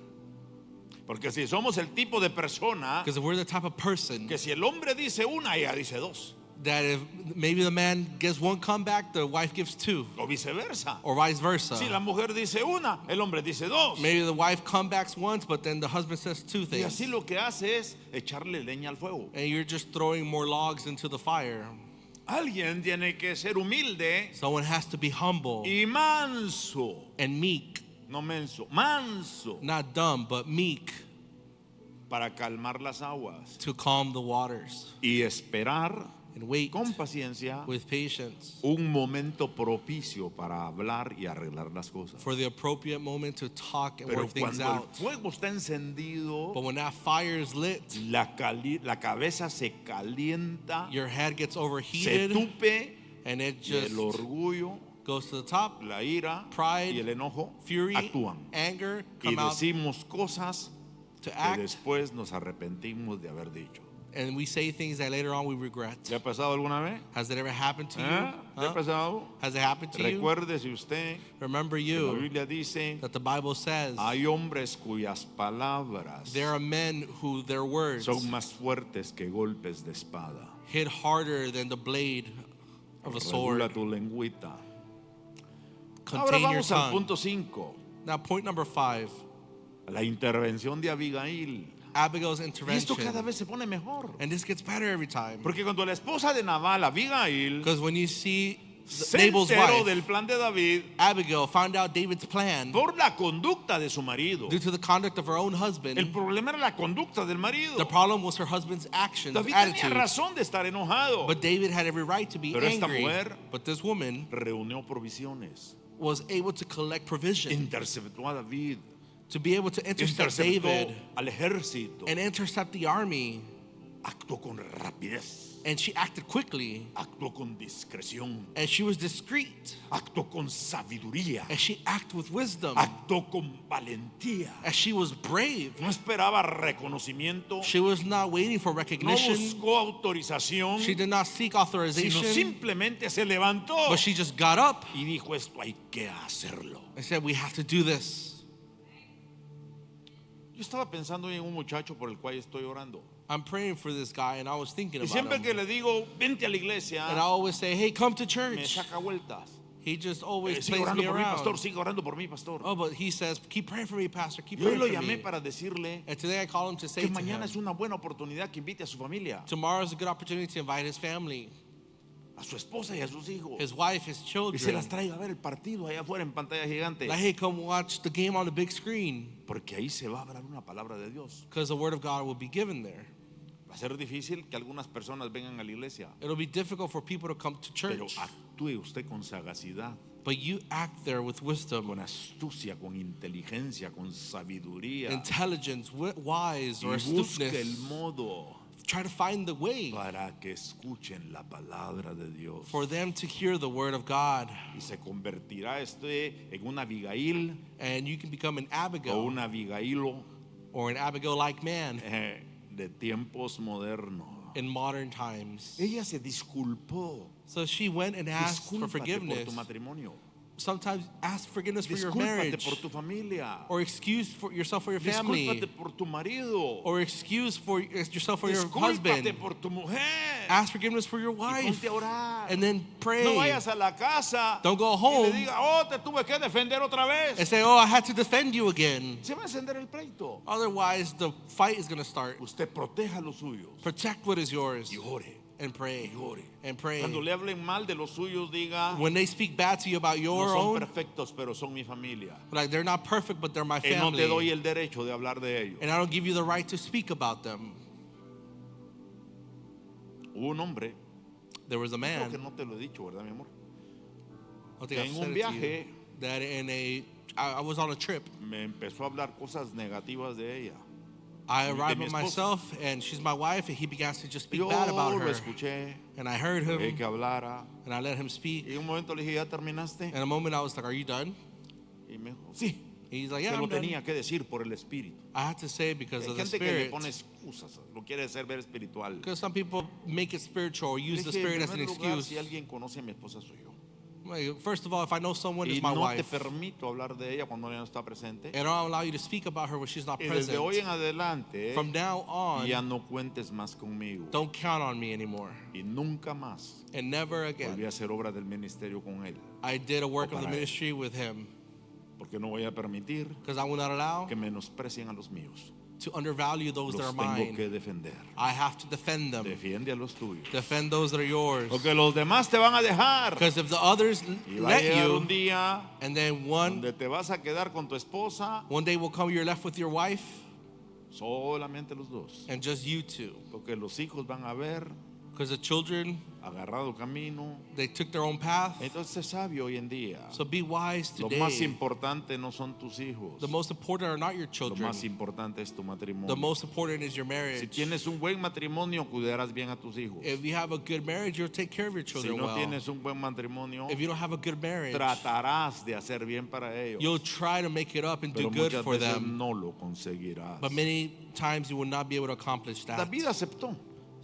S2: Porque si somos el tipo de persona
S1: Because if we're the type of person
S2: que si el hombre dice una, ella dice dos,
S1: that if maybe the man gives one comeback, the wife gives two,
S2: o viceversa.
S1: or vice versa.
S2: Si la mujer dice una, el hombre dice dos.
S1: Maybe the wife comebacks once, but then the husband says two
S2: Y
S1: things.
S2: así lo que hace es echarle leña al fuego.
S1: And you're just throwing more logs into the fire.
S2: Alguien tiene que ser humilde
S1: Someone has to be humble
S2: y manso,
S1: and meek,
S2: no menso, manso,
S1: not dumb, but meek,
S2: para calmar las aguas
S1: to calm the waters
S2: y esperar
S1: and wait
S2: con paciencia
S1: with patience
S2: un momento propicio para hablar y arreglar las cosas.
S1: for the appropriate moment to talk and
S2: Pero
S1: work things
S2: cuando el
S1: out.
S2: fuego está encendido,
S1: But when that fire is lit,
S2: la cabeza se calienta,
S1: your head gets
S2: se
S1: overheated
S2: tupe
S1: and it
S2: y
S1: just
S2: el orgullo,
S1: goes to the top.
S2: la ira
S1: Pride,
S2: y el enojo
S1: Fury,
S2: actúan.
S1: anger
S2: Y
S1: come out
S2: decimos cosas
S1: to
S2: que
S1: act,
S2: después nos arrepentimos de haber dicho.
S1: and we say things that later on we regret.
S2: ¿Le ha pasado alguna vez?
S1: Has it ever happened to you?
S2: ¿Le ha
S1: Huh?
S2: pasado?
S1: Has it happened to you?
S2: Recuérdese usted,
S1: Remember
S2: la
S1: you
S2: Biblia dice,
S1: that the Bible says
S2: hay hombres cuyas palabras
S1: there are men who their words
S2: son más fuertes que golpes de espada.
S1: hit harder than the blade of a sword.
S2: Regula tu lengüita. Ahora
S1: Contain your
S2: vamos al
S1: tongue.
S2: punto 5.
S1: Now, point number 5,
S2: La intervención de Abigail.
S1: Abigail's
S2: Y
S1: intervention.
S2: esto cada vez se pone mejor.
S1: And this gets better every time.
S2: Porque cuando la esposa de Nabal, Abigail,
S1: Because when you see
S2: se
S1: Nabal's
S2: enteró
S1: wife,
S2: del plan de David
S1: Abigail, found out David's plan
S2: por la conducta de su marido.
S1: due to the conduct of her own
S2: El
S1: husband.
S2: problema era la conducta del marido.
S1: The problem was her husband's actions,
S2: David tenía
S1: attitude.
S2: razón de estar enojado.
S1: But David had every right to be
S2: Pero esta
S1: angry.
S2: mujer-
S1: But this woman
S2: Reunió provisiones.
S1: was able to collect provision,
S2: Interceptó a David.
S1: to be able to intercept
S2: Interceptó
S1: David
S2: al ejército.
S1: and intercept the army.
S2: Actuó con rapidez.
S1: And she acted quickly.
S2: Actuó con discreción.
S1: And she was discreet.
S2: Actuó con sabiduría.
S1: And she acted with wisdom.
S2: Actuó con valentía.
S1: And she was brave.
S2: No esperaba reconocimiento.
S1: She was not waiting for
S2: No
S1: recognition.
S2: buscó autorización.
S1: She did not seek
S2: Sino
S1: authorization.
S2: simplemente se levantó.
S1: But she just got up
S2: Y dijo, esto hay que hacerlo.
S1: and said, we have to do this.
S2: Yo estaba pensando en un muchacho por el cual estoy orando.
S1: I'm praying for this guy, and I was thinking
S2: Y
S1: about
S2: siempre
S1: him.
S2: que le digo, vente a la iglesia,
S1: And I always say, hey, come to
S2: me
S1: church.
S2: saca vueltas.
S1: He just always
S2: Sigue
S1: plays
S2: orando
S1: me
S2: por mí, pastor.
S1: around.
S2: Sigue orando por mí, pastor.
S1: Oh, but he says, keep praying for me, pastor. Keep
S2: Yo hoy
S1: praying
S2: lo
S1: for
S2: llamé
S1: me.
S2: para decirle
S1: And today I call him to say
S2: que
S1: to
S2: mañana
S1: him,
S2: es una buena oportunidad que invite a su familia,
S1: tomorrow is a good opportunity to invite his family,
S2: a su esposa y a sus hijos.
S1: his wife, his
S2: Y se
S1: children.
S2: las traiga a ver el partido allá afuera en pantalla gigante.
S1: Like, hey, come watch the game on the big screen,
S2: Porque ahí se va a hablar una palabra de Dios.
S1: because the word of God will be given there.
S2: Va a ser difícil que algunas personas vengan a la iglesia,
S1: It'll be difficult for people to come to
S2: pero
S1: church,
S2: actúe usted con sagacidad,
S1: but you act there with wisdom,
S2: con astucia, con inteligencia, con sabiduría.
S1: intelligence, wise,
S2: Y
S1: or
S2: busque el
S1: astuteness.
S2: modo
S1: try to find the way
S2: para que escuchen la palabra de Dios.
S1: for them to hear the word of God.
S2: Y se convertirá en una Abigail
S1: And you can become an
S2: o
S1: Abigail
S2: un Abigailo
S1: or an Abigail-like man
S2: de tiempos modernos.
S1: in modern times.
S2: Ella se disculpó.
S1: So she went and asked for
S2: Discúlpate por
S1: forgiveness.
S2: tu matrimonio.
S1: Sometimes ask forgiveness for your
S2: Discúlpate
S1: marriage,
S2: por tu familia.
S1: or excuse for yourself for your family,
S2: Discúlpate por tu marido.
S1: or excuse for yourself for your
S2: Discúlpate
S1: husband.
S2: por tu mujer.
S1: Ask forgiveness for your
S2: Y
S1: wife,
S2: ponte a orar.
S1: and then pray.
S2: No vayas a la casa
S1: Don't go
S2: y
S1: home
S2: le diga, oh, te tuve que defender otra
S1: and
S2: vez.
S1: say, "Oh, I had to defend you again."
S2: Se va a encender el pleito.
S1: Otherwise, the fight is going to start.
S2: Usted proteja los suyos
S1: Protect what is yours
S2: y ore.
S1: and pray
S2: Y ore.
S1: and pray.
S2: Cuando le hablen mal de los suyos, diga,
S1: When they speak bad to you about
S2: no
S1: your
S2: son
S1: own,
S2: perfectos, pero son mi familia.
S1: like they're not perfect, but they're my
S2: Y no te doy
S1: family,
S2: el derecho de hablar de ellos.
S1: and I don't give you the right to speak about them.
S2: Hubo un hombre,
S1: There was a
S2: creo que
S1: man.
S2: no te lo he dicho, ¿verdad, mi amor?
S1: I think I've
S2: En
S1: said
S2: un
S1: it to you,
S2: viaje
S1: that I was on a trip.
S2: me empezó a hablar cosas negativas de ella.
S1: I
S2: de
S1: arrived
S2: mi
S1: with
S2: esposa.
S1: myself, and she's my wife, and he began to just speak
S2: Yo
S1: bad about
S2: lo
S1: her.
S2: escuché,
S1: And I heard
S2: dejé
S1: him,
S2: que hablara.
S1: and I let him speak.
S2: Y en un momento le dije, ¿ya terminaste?
S1: In a moment, I was like, "Are you done?"
S2: Y me dijo, sí,
S1: He's like,
S2: que
S1: "Yeah,
S2: lo
S1: I'm done."
S2: tenía que decir por el espíritu.
S1: I had to say it because
S2: Hay
S1: of the
S2: gente que le
S1: Spirit.
S2: pone excusas, lo quiere hacer ver espiritual.
S1: Because some people make it spiritual or use the
S2: Dije,
S1: Spirit
S2: en
S1: as an
S2: primer lugar,
S1: excuse.
S2: si alguien conoce a mi esposa soy yo.
S1: Like, first of all, if I know someone,
S2: Y
S1: it's my
S2: no te
S1: wife.
S2: permito hablar de ella cuando ella no está presente.
S1: And I don't allow you to speak about her when she's not
S2: Y desde hoy en
S1: present.
S2: adelante
S1: From now on,
S2: ya no cuentes más conmigo.
S1: don't count on me anymore.
S2: Y nunca más
S1: And never
S2: volví
S1: again.
S2: a hacer obra del ministerio con él.
S1: I did a work of the
S2: para él.
S1: ministry with him.
S2: Porque no voy a permitir
S1: Because I will not allow
S2: que menosprecien a los míos.
S1: to undervalue those that
S2: Los
S1: are
S2: tengo
S1: mine.
S2: que defender.
S1: I have to defend them.
S2: Defiende a los tuyos.
S1: Defend those that are yours.
S2: Porque los demás te van a dejar.
S1: Because if the others
S2: Y va a
S1: let
S2: llegar un
S1: you,
S2: día
S1: and then one
S2: donde te vas a quedar con tu esposa
S1: day will come, you're left with your wife
S2: solamente los dos.
S1: and just you two.
S2: Porque los hijos van a ver
S1: Because the children,
S2: agarrado camino.
S1: they took their own path.
S2: Entonces es sabio hoy en día.
S1: So be wise
S2: Lo más
S1: today.
S2: importante no son tus hijos.
S1: The most important are not your
S2: Lo
S1: children.
S2: más importante es tu
S1: The
S2: matrimonio.
S1: most important is your
S2: Si
S1: marriage.
S2: tienes un buen matrimonio, cuidarás bien a tus hijos.
S1: If you have a good marriage, you'll take care of your
S2: Si
S1: children
S2: no
S1: well.
S2: tienes un buen matrimonio,
S1: If you don't have a good marriage,
S2: tratarás de hacer bien para ellos.
S1: you'll try to make it up and do
S2: Pero
S1: good
S2: muchas
S1: for
S2: veces
S1: them.
S2: no lo conseguirás.
S1: But many times you will not be able to accomplish that.
S2: David aceptó.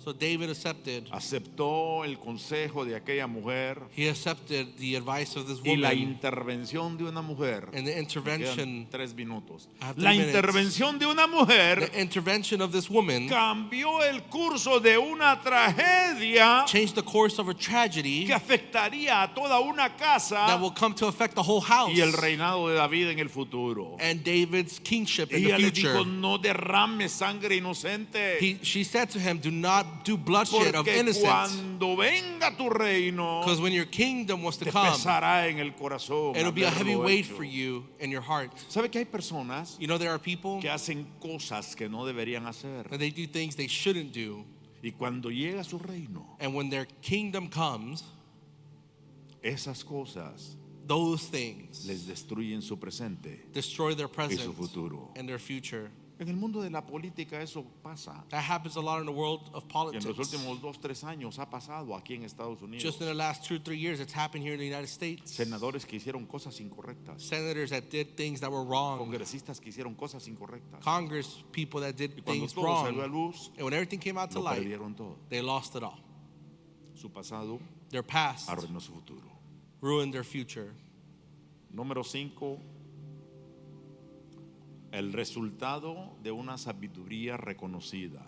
S1: So David accepted.
S2: Aceptó el consejo de aquella mujer
S1: He accepted the advice of this
S2: y la
S1: woman
S2: intervención de una mujer.
S1: and the
S2: Me
S1: intervention.
S2: quedan 3 minutos.
S1: I have
S2: La
S1: 3 minutes.
S2: intervención de una mujer
S1: The intervention of this woman
S2: cambió el curso de una tragedia
S1: changed the course of a tragedy
S2: que afectaría a toda una
S1: that
S2: casa
S1: will come to affect the whole house
S2: y el reinado de David en el futuro.
S1: and David's kingship in the
S2: Ella le
S1: future.
S2: dijo, no derrame sangre inocente,
S1: She said to him, "Do not do bloodshed of
S2: porque
S1: innocence,
S2: cuando venga tu reino,
S1: because when your kingdom was to
S2: te
S1: come,
S2: pesará en el corazón.
S1: it'll be a heavy
S2: haberlo
S1: weight
S2: hecho".
S1: for you in your heart."
S2: ¿Sabe que hay personas
S1: You know, there are people
S2: que hacen cosas que no deberían hacer?
S1: that they do things they shouldn't do,
S2: Y cuando llega su reino,
S1: and when their kingdom comes,
S2: esas cosas
S1: those things
S2: les destruyen su presente.
S1: destroy their present
S2: futuro.
S1: and their future.
S2: En el mundo de la política eso pasa.
S1: That happens a lot in the world of
S2: Y en los
S1: politics.
S2: últimos 2-3 años ha pasado aquí en Estados Unidos.
S1: Just in the last 2 or 3 years, it's happened here in the United States.
S2: Senadores que hicieron cosas incorrectas.
S1: Senators that did things that were wrong.
S2: Congresistas que hicieron cosas incorrectas.
S1: Congress people that did
S2: Y cuando
S1: things
S2: todo salió a
S1: wrong.
S2: luz,
S1: And when everything came out to
S2: lo
S1: light,
S2: perdieron todo.
S1: they lost it all.
S2: Su pasado
S1: Their past
S2: arruinó su futuro.
S1: ruined their future.
S2: Número 5. El resultado de una sabiduría reconocida.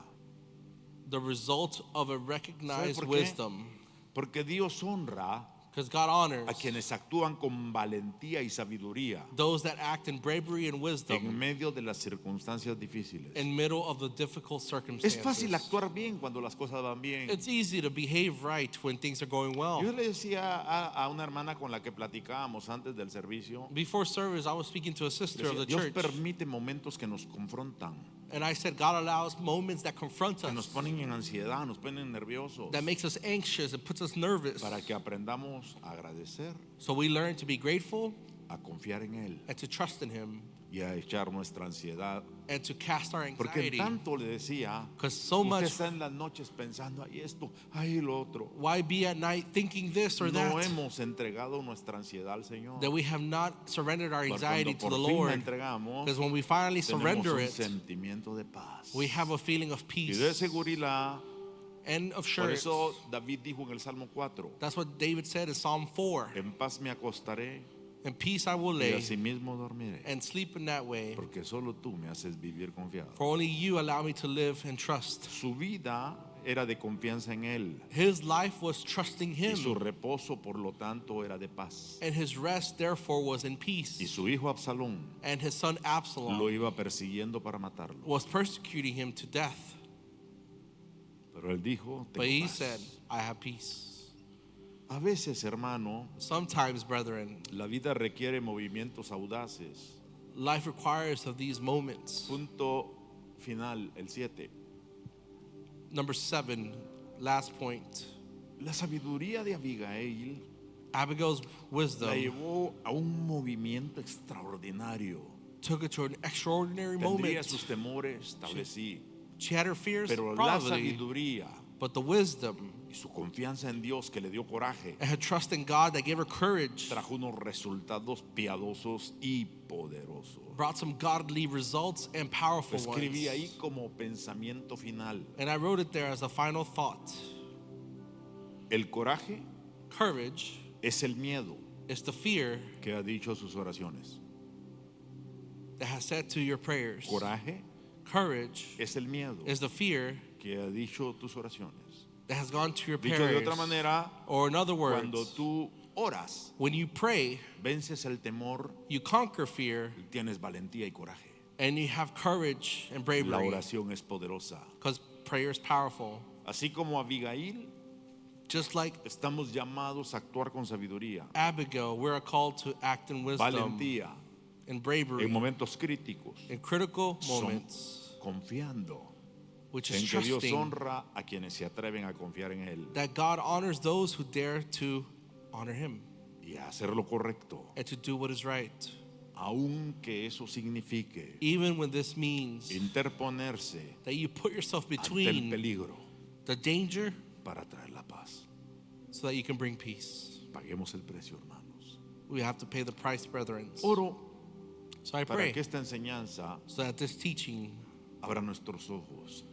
S1: The result of a
S2: ¿Sabe
S1: recognized
S2: por qué?
S1: wisdom.
S2: Porque Dios honra
S1: Because God honors
S2: a quienes actúan con valentía y sabiduría
S1: those that act in bravery and
S2: en
S1: wisdom
S2: medio de las circunstancias difíciles.
S1: in middle of the difficult
S2: Es
S1: circumstances.
S2: fácil actuar bien cuando las cosas van bien.
S1: It's easy to behave right when things are going well.
S2: Yo le decía a una hermana con la que platicábamos antes del servicio,
S1: Before service, I was speaking to a sister of
S2: decía,
S1: the
S2: Dios
S1: church,
S2: permite momentos que nos confrontan,
S1: and I said, God allows moments that confront
S2: que nos
S1: us,
S2: ponen en ansiedad, nos ponen nerviosos,
S1: that makes us anxious, it puts us nervous.
S2: para que aprendamos a agradecer,
S1: So we learn to be grateful,
S2: a a confiar en Él
S1: and to trust in Him
S2: y a echar nuestra ansiedad.
S1: and to cast our
S2: Porque
S1: anxiety.
S2: tanto le decía,
S1: Because so
S2: usted
S1: much,
S2: está en las noches pensando, ay esto, ay lo otro.
S1: why be at night thinking this or
S2: No
S1: that,
S2: hemos entregado nuestra ansiedad al Señor.
S1: that we have not surrendered our
S2: Pero
S1: anxiety
S2: cuando
S1: to the
S2: por fin la
S1: Lord.
S2: entregamos,
S1: Because when we finally
S2: tenemos
S1: surrender
S2: un
S1: it,
S2: sentimiento de paz
S1: we have a feeling of
S2: y
S1: peace
S2: de seguridad.
S1: and of
S2: Por
S1: assurance.
S2: eso David dijo en el Salmo 4,
S1: That's what David said in Psalm 4.
S2: en paz me acostaré
S1: In peace I will
S2: y
S1: lay
S2: asimismo dormiré,
S1: and sleep in that way.
S2: porque solo tú me haces vivir confiado.
S1: For only you allow me to live and trust.
S2: Su vida era de confianza en Él
S1: His life was trusting
S2: y su
S1: Him,
S2: reposo por lo tanto era de paz.
S1: and his rest therefore was in
S2: Y
S1: peace.
S2: su hijo Absalón
S1: And his son
S2: lo
S1: Absalom
S2: iba persiguiendo para matarlo.
S1: was persecuting him to death.
S2: Pero él dijo,
S1: But
S2: tengo
S1: he
S2: paz.
S1: said, I have peace.
S2: A veces, hermano,
S1: Sometimes, brethren,
S2: la vida requiere movimientos audaces.
S1: life requires of these moments.
S2: Punto final, el 7.
S1: Number 7, last point.
S2: La sabiduría de Abigail
S1: Abigail's
S2: la
S1: wisdom
S2: llevó a un movimiento extraordinario.
S1: took it to an extraordinary
S2: Tendría
S1: moment.
S2: sus temores, tal vez sí,
S1: She had her fears,
S2: pero la
S1: probably,
S2: sabiduría
S1: but the wisdom
S2: y su confianza en Dios que le dio coraje
S1: and her trust in God that gave her courage
S2: trajo unos resultados piadosos y poderosos.
S1: brought some godly results and
S2: Lo
S1: powerful
S2: escribí ahí
S1: ones.
S2: como pensamiento final.
S1: And I wrote it there as a final thought.
S2: El coraje
S1: Courage
S2: es el miedo
S1: is the fear
S2: que ha dicho sus oraciones.
S1: that has said to your prayers.
S2: Coraje
S1: Courage
S2: es el miedo
S1: is the fear
S2: que ha dicho tus oraciones.
S1: that has gone to your
S2: Dicho de
S1: prayers.
S2: otra manera,
S1: Or in other words,
S2: cuando tú oras,
S1: when you pray,
S2: vences el temor
S1: you conquer fear
S2: y tienes valentía y coraje.
S1: and you have courage and
S2: La
S1: bravery
S2: oración es poderosa.
S1: because prayer is powerful.
S2: Así como Abigail,
S1: Just like
S2: estamos llamados a actuar con sabiduría,
S1: Abigail, we're called to act in wisdom
S2: valentía,
S1: and bravery
S2: en momentos críticos,
S1: in critical
S2: son
S1: moments,
S2: confiando
S1: which
S2: en
S1: is
S2: que Dios
S1: trusting
S2: honra a quienes se atreven a confiar en Él
S1: that God honors those who dare to honor Him
S2: y a hacer lo correcto,
S1: and to do what is right,
S2: aunque eso signifique
S1: even when this means
S2: interponerse
S1: that you put yourself
S2: ante el
S1: between
S2: peligro
S1: the danger
S2: para traer la paz.
S1: so that you can bring peace.
S2: Paguemos el precio, hermanos.
S1: We have to pay the price, brethren.
S2: Oro
S1: So I
S2: para
S1: pray
S2: que esta enseñanza
S1: so that this teaching
S2: abra nuestros ojos,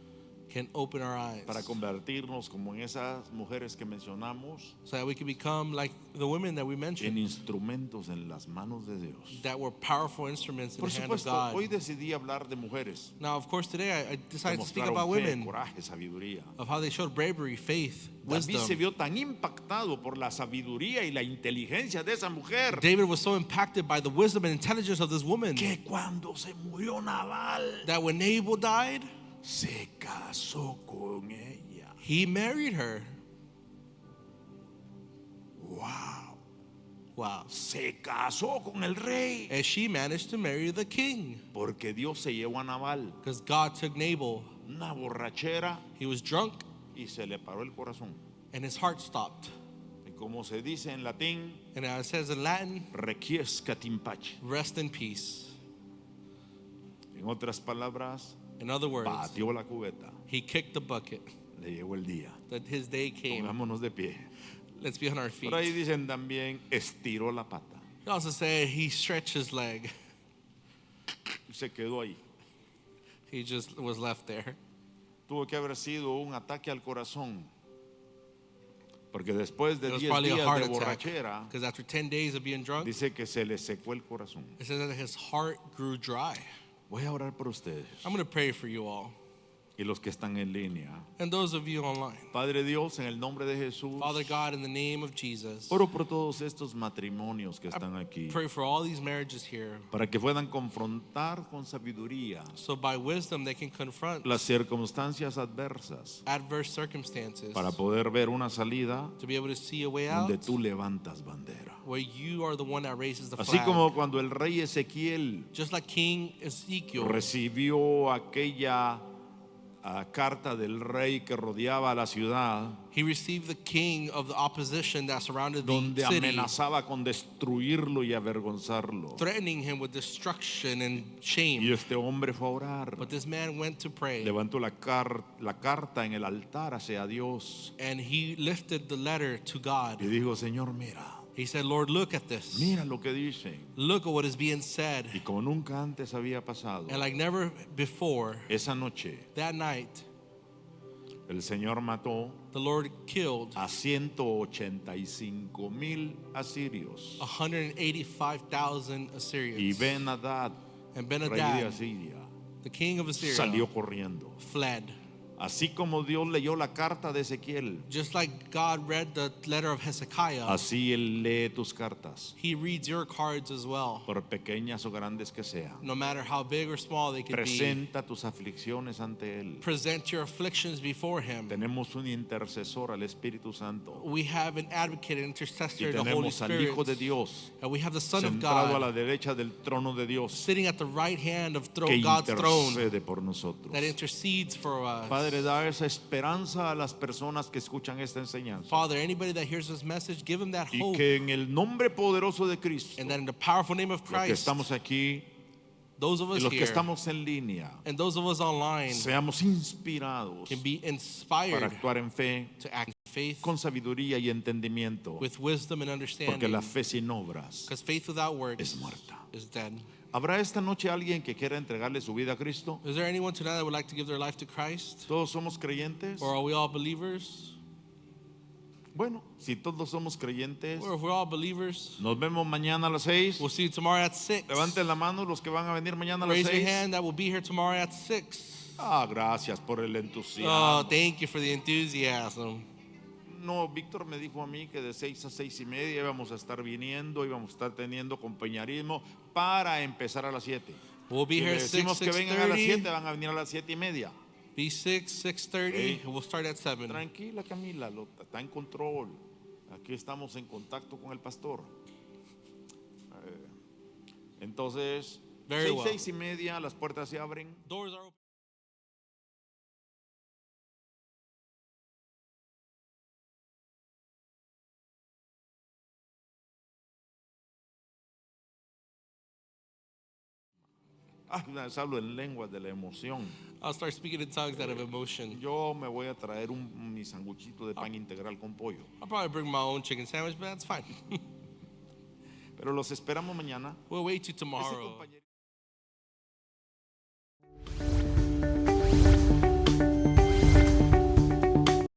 S1: can open our eyes,
S2: para convertirnos como en esas mujeres que mencionamos
S1: so that we can become like the women that we
S2: en
S1: mentioned
S2: instrumentos en las manos de Dios.
S1: that were powerful instruments in
S2: Por
S1: the hand of
S2: supuesto,
S1: God.
S2: hoy decidí hablar de mujeres
S1: Now, of course, today I
S2: que
S1: decided to speak
S2: mostraron
S1: about
S2: fe,
S1: women,
S2: coraje, sabiduría.
S1: of how they showed bravery, faith,
S2: David se
S1: wisdom.
S2: vio tan impactado por la sabiduría y la inteligencia de esa mujer
S1: David was so impacted by the wisdom and intelligence of this woman
S2: que cuando se murió Nabal
S1: that when Nabal died,
S2: se casó con ella.
S1: he married her.
S2: Wow.
S1: Wow.
S2: Se casó con el rey
S1: And she managed to marry the king
S2: porque Dios se llevó a Nabal,
S1: because God took Nabal.
S2: una borrachera,
S1: He was drunk
S2: y se le paró el corazón.
S1: and his heart stopped.
S2: Y como se dice en latín,
S1: And it says in Latin,
S2: requiescat in pace.
S1: rest in peace.
S2: En otras palabras,
S1: In other words,
S2: batió la cubeta.
S1: he kicked the bucket
S2: Le llegó el día.
S1: that his day came.
S2: Pongámonos de pie.
S1: Let's be on our feet.
S2: Por ahí dicen también, estiró la pata.
S1: He also said he stretched his leg.
S2: Y se quedó ahí.
S1: He just was left there.
S2: Tuvo que haber sido un ataque al corazón. Porque después de
S1: It was
S2: 10
S1: probably a
S2: días
S1: heart
S2: de
S1: attack.
S2: borrachera,
S1: Because after 10 days of being drunk,
S2: dice que se le secó el corazón.
S1: it says that his heart grew dry.
S2: Voy a orar por ustedes
S1: I'm going to pray for you all
S2: y los que están en línea.
S1: and those of you online.
S2: Padre Dios, en el nombre de Jesús,
S1: Father God, in the name of Jesus,
S2: oro por todos estos matrimonios que están aquí,
S1: pray for all these marriages here.
S2: para que puedan confrontar con sabiduría
S1: So by wisdom, they can confront
S2: las circunstancias adversas,
S1: adverse circumstances
S2: para poder ver una salida
S1: to be able to see a way out
S2: donde tú levantas bandera.
S1: where you are the one that raises the
S2: Así
S1: flag.
S2: como cuando el rey Ezequiel
S1: Just like King Ezekiel
S2: recibió aquella carta del rey que rodeaba la ciudad,
S1: he received the king of the opposition that surrounded
S2: donde
S1: the city,
S2: amenazaba con destruirlo y avergonzarlo.
S1: threatening him with destruction and
S2: Y
S1: shame.
S2: este hombre fue a orar.
S1: But this man went to pray,
S2: Levantó la carta en el altar hacia Dios
S1: and he lifted the letter to God.
S2: y dijo, Señor, mira,
S1: He said, Lord, look at this.
S2: mira lo que dicen.
S1: Look at what is being said.
S2: Y como nunca antes había pasado,
S1: And like never before,
S2: esa noche
S1: that night,
S2: el Señor mató
S1: the Lord killed
S2: a 185,000 asirios.
S1: 185,000
S2: Y
S1: Assyrians.
S2: Ben-Hadad,
S1: And
S2: rey de
S1: Ben-Hadad,
S2: Asiria,
S1: the king of Assyria,
S2: salió corriendo.
S1: fled.
S2: Así como Dios leyó la carta de Ezequiel,
S1: Just like God read the letter of Hezekiah,
S2: así Él lee tus cartas,
S1: he reads your cards as well.
S2: por pequeñas o grandes que sean.
S1: No matter how big or small they could be,
S2: Presenta tus aflicciones ante Él.
S1: present your afflictions before him.
S2: Tenemos un intercesor, al Espíritu Santo,
S1: We have an advocate, an
S2: y
S1: intercessor, the Holy
S2: tenemos al
S1: Spirit.
S2: Hijo de Dios
S1: And we have the Son of
S2: sentado a la
S1: God
S2: derecha del trono de Dios,
S1: sitting at the right hand of
S2: que
S1: God's throne
S2: intercede por nosotros.
S1: that intercedes for us.
S2: Padre, da esa esperanza a las personas que escuchan esta enseñanza,
S1: Father, anybody that hears this message, give them that
S2: y
S1: hope.
S2: que en el nombre poderoso de Cristo,
S1: And that in the powerful name of
S2: los que
S1: Christ,
S2: estamos aquí
S1: those of
S2: y
S1: us
S2: los que
S1: here
S2: estamos en línea,
S1: and those of us online
S2: seamos inspirados
S1: can be
S2: para
S1: inspired
S2: actuar en fe,
S1: to act in faith
S2: con sabiduría y entendimiento,
S1: with wisdom and
S2: porque
S1: understanding.
S2: la fe sin obras
S1: Because faith without works
S2: es muerta.
S1: is dead.
S2: ¿Habrá esta noche alguien que quiera entregarle su vida a Cristo?
S1: Is there anyone tonight that would like to give their life to Christ?
S2: ¿Todos somos creyentes?
S1: Or are we all believers?
S2: Bueno, si todos somos creyentes,
S1: Or if we're all believers,
S2: nos vemos mañana a las 6.
S1: we'll see you tomorrow at 6.
S2: Levanten la mano los que van a venir mañana a las
S1: Raise your
S2: 6.
S1: hand that will be here tomorrow at 6.
S2: Ah, gracias por el
S1: Oh,
S2: entusiasmo.
S1: thank you for the enthusiasm.
S2: No, Víctor me dijo a mí que de 6 a 6:30 íbamos a estar viniendo, íbamos a estar teniendo compañerismo para empezar a las 7.
S1: We'll be
S2: Si
S1: here
S2: le
S1: at 6,
S2: decimos que vengan a las 7,
S1: 6:30.
S2: van a venir a las 7:30.
S1: Be 6, 6:30.
S2: Okay.
S1: And we'll start at 7.
S2: Tranquila, Camila, está en control. Aquí estamos en contacto con el pastor. Entonces,
S1: Very well.
S2: 6:30, las puertas se abren.
S1: Doors are open.
S2: Ah, les hablo en lenguas de la emoción.
S1: I'll start speaking in tongues out of emotion.
S2: Yo me voy a traer mi sanguchito de pan integral con pollo.
S1: I'll probably bring my own chicken sandwich, but that's fine.
S2: Pero los esperamos mañana.
S1: We'll wait till
S2: Ese
S1: tomorrow.
S2: compañero-